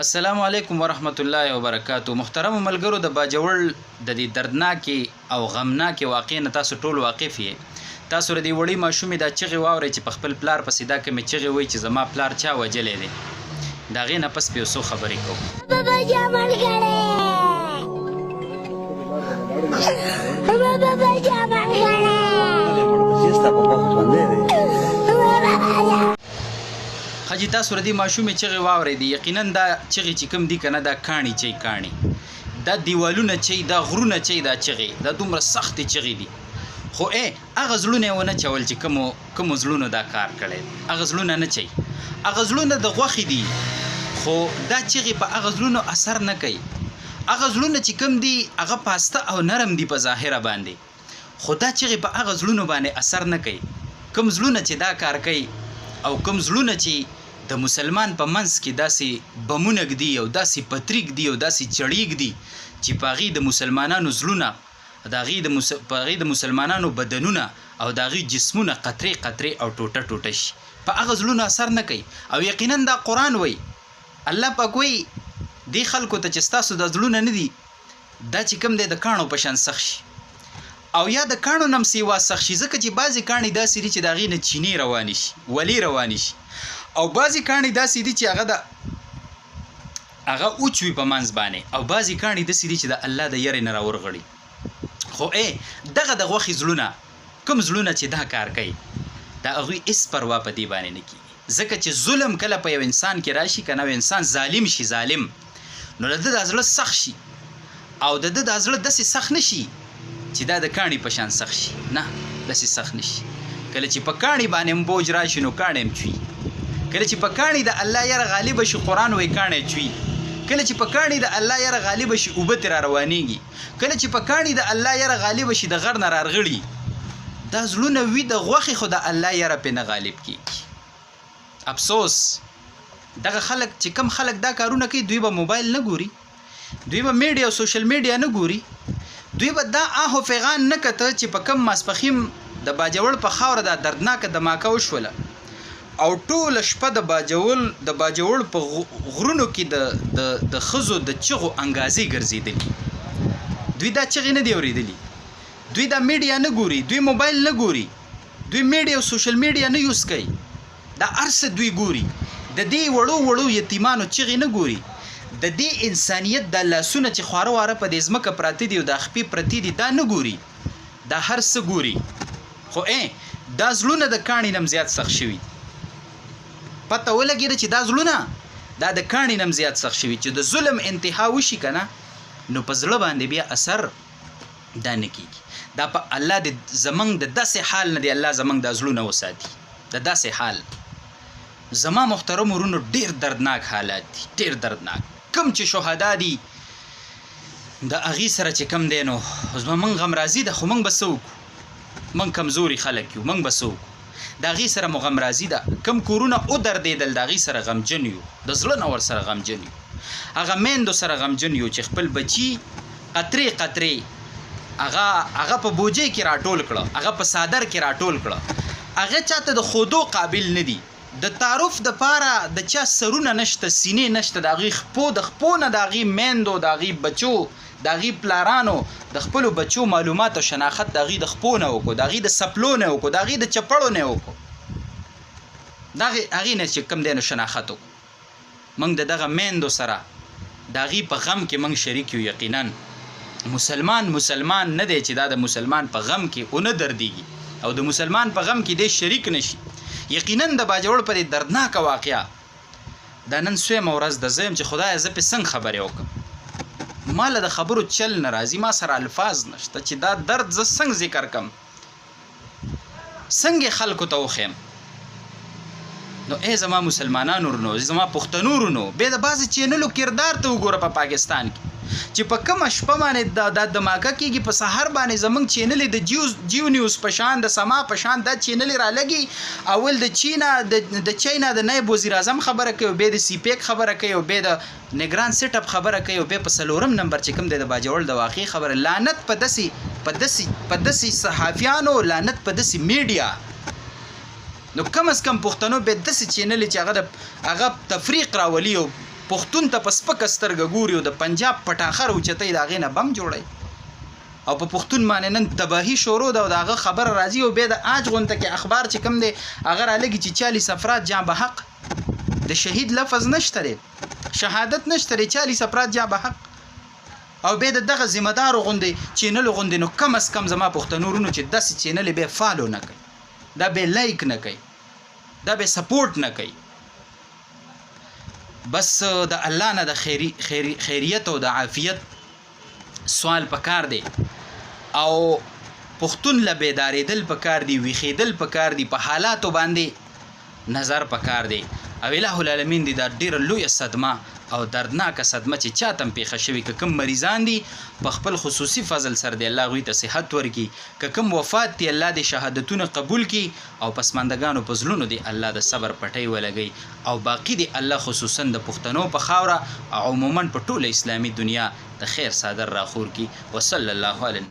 السلام علیکم ورحمت الله وبرکاتو. محترم ملګرو، د باجوړ د دې دردناکې او غمناکې واقعې نه تاسو ټول واقف یې. تاسو د دې وړې ماشومې دا چغې واورئ چې په خپل پلار پسې دا کومې چغې وایي چې زما پلار چا وجلی دی. د هغې نه پس په یو څو خبرې کوو. حاجی تاسو ردی ماشومې چغې واورېدې. یقینا دا چغې چې کوم دي که نه، دا کاڼي چی کاڼي، دا دیوالونه چی، دا غرونه چی، دا چغې دا دومره سختې چغې دي. خو هغه زړونه یې ونه چول چې کومو زړونو دا کار کړی دی. هغه زړونه نه چی، هغه زړونه د غوښې دي، خو دا چغې په هغه زړونو اثر نه کوي. هغه زړونه چې کوم دي هغه پاسته او نرم دي په ظاهره باندې، خو دا چغې په هغه زړونو باندې اثر نه کوي. کوم زړونه چې دا کار کوي او کوم زړونه چې د مسلمان په منځ کې داسې بمونه ږدي او داسې پتریک دي او داسې چړیک دي چې په هغې د مسلمانانو زړونه، په هغې د مسلمانانو بدنونه او د هغې جسمونه قطرې قطرې او ټوټه ټوټه شي، په هغه زړونو اثر نه کوي. او یقینا دا قرآن وایي، الله پاک وایي دې خلکو ته چې ستاسو د زړونه نه دي، دا چې کوم دی د کاڼو په شان سخت شي، او یا د کاڼو نه هم سیوا سخت شي، ځکه چې بعضې کاڼي داسې دي چې د هغې نه چینې روانې شي، ولې روانې شي، او بعضې کاڼي داسې دي چې هغه اوچ وي په منځ باندې، او بعضې کاڼي داسې دي چې د الله د یرې نه راورغړي. خو دغه د غوښې زړونه، کوم زړونه چې دا کار کوي، د هغوی هېڅ پروا په دې باندې نه کېږي، ځکه چې ظلم کله په یو انسان کې راشي که نه، انسان ظالم شي، ظالم، نو د ده دا زړه سخت شي، او د ده دا زړه داسې سخت نه شي چې دا د کاڼي په شان سخت شي، نه، داسې سخت نه شي. کله چې په کاڼي باندې هم بوج راشي نو کاڼی هم چوي، کله چې په کاڼي د الله یره غالبه شي، قرآن وایي کاڼی چوي، کله چې په کاڼي د الله یره غالبه شي، اوبه ترې را روانېږي، کله چې په کاڼي د الله یره غالبه شي، د غر نه رارغړي. دا زړونه وي د غوښې، خو د الله یره پې نه غالب کېږي. افسوس دغه خلک چې کم خلک دا کارونه کوي، دوی به موبایل نه ګوري، دوی به میډیا او سوشل میډیا نه ګوري، دوی به دا آه و فیغان نه کته چې په کم ماسپښین د باجوړ په خاوره دا دردناکه دماکه وشوله، او ټوله شپه د باجوړ په غرونو کې د ښځو د چغو انګازې ګرځېدلي. دوی دا چغې نه دي اورېدلي، دوی دا میډیا نه ګوري، دوی موبایل نه ګوري، دوی میډیا او سوشل میډیا نه یوز کوي، دا هر څه دوی ګوري. د دې وړو یتیمانو چغې نه ګوري، د دې انسانیت د لاسونه چې خواره واره په دې ځمکه پراته دي او د خپې پرتې دي، دا نه ګوري، دا هر څه ګوري. خو دا زړونه د کاڼي نه هم زیات سخت شوي. پته ولګېده چې دا زړونه دا د کاڼي نه هم زیات سخت شوي، چې د ظلم انتها وشي که نه، نو په زړه باندې بیا اثر دا نه کېږي. دا په الله د زمونږ د داسې حال نه دی الله زمونږ دا زړونه وساتي، د داسې حال. زما محترم ورونو، ډېر دردناک حالات دي، ډېر دردناک. کم چې شهدا دي د هغې سره چې کم دی، نو زمونږ غم راضي ده، خو موږ به څه وکړو؟ موږ کمزوري خلک یو، موږ به څه وکړو؟ د هغې سره مو غم راضي ده. کم کورونه ودردېدل، د هغې سره غمجن یو، د زړه نه ورسره غمجن یو. هغه میندو سره غمجن یو چې خپل بچي قطرې قطرې هغه په بوجۍ کې راټول کړه، هغه په څادر کې راټول کړه، هغه چاته د ښودو قابل نه دي. د تعارف دپاره د چا سرونه نشته، سینې نشته، د هغې خپو نه د هغې میندو، د هغې بچو، د هغې پلارانو د خپلو بچو معلومات او شناخت د هغې د خپو نه وکړو، د هغې د سپلو نه وکړو، د هغې د چپړو نه وکړو، د هغې نه چې کوم دی نو شناخت وکړو. موږ د دغه میندو سره د هغې په غم کې موږ شریک یو. یقینا مسلمان نه دی چې دا د مسلمان په غم کې ونه دردېږي او د مسلمان په غم کې دی شریک نشي. یقینا د باجوړ په دې دردناکه واقعه دا نن سویمه ورځ د زه یم چې خدایه زه پې څنګه خبرې وکړم. ما له د خبرو چل نه راځي، ما سره الفاظ نشته چې دا درد زه څنګه ذکر کړم، څنګه خلکو ته وښیم. نو زما مسلمانانو ورونو، زما پښتنو ورونو، بیا د بعضې چینلو کردار ته وګوره په پاکستان کې چې په کومه شپه باندې دا دماکه کېږي، په سحر باندې زمونږ چینلې د جیو نیوز په شان، د سما په شان دا چینلې رالګي. اول د چینا د نایب وزیر اعظم خبره کوي، بیا د سی پیک خبره کوي، بیا د نگران سیټ اپ خبره کوي، بیا په 4م نمبر چې کوم دی د باجوړ د واقعې خبره. لعنت په داسې صحافیانو، لعنت په داسې میډیا. نو کم از کم پښتنو به داسې چینل چې هغه تفریق راولي او پښتون ته په سپکه سترګه ګوري او د پنجاب پټاخر اوچتئ د هغې نه بم جوړئ او په پښتون باندې نن تباهي شروع ده او د هغه خبره راځي او بیا د آج غونته کې اخبار چې کوم دی هغه رالګي چې 40 افراد جان به حق د شهید لفظ نشته دی شهادت نشته دی 40 افراد جان به حق او بیا دغه ذمہ دار غوندې چینل غوندې نو کم از کم زما پښتنورونو چې داسې چینل به فالو نه کوي دا به لایک نه کوي دا به سپورټ نه کوي بس د الله نه د خیریت او د عافیت سوال پکار دی او پښتون له بیدارېدل پکار دی ویښېدل پکار دی په حالاتو باندې نظر پکار دی او الہ العالمین دی دا ډیره لویه صدمه او دردناکه صدمه چې چاته هم پیښه شوي که کوم مریضان دي په خپل خصوصي فضل سره دی الله هغوی ته صحت ورکړي که کوم وفات دي الله دې شهادتونه قبول کړي او پسماندګانو په زړونو دی الله د صبر پټۍ ولګوي او باقي دی الله خصوصا د پښتنو په خاوره او عموما په ټوله اسلامي دنیا د خیر صادر راخور کړي وصلی الله علیه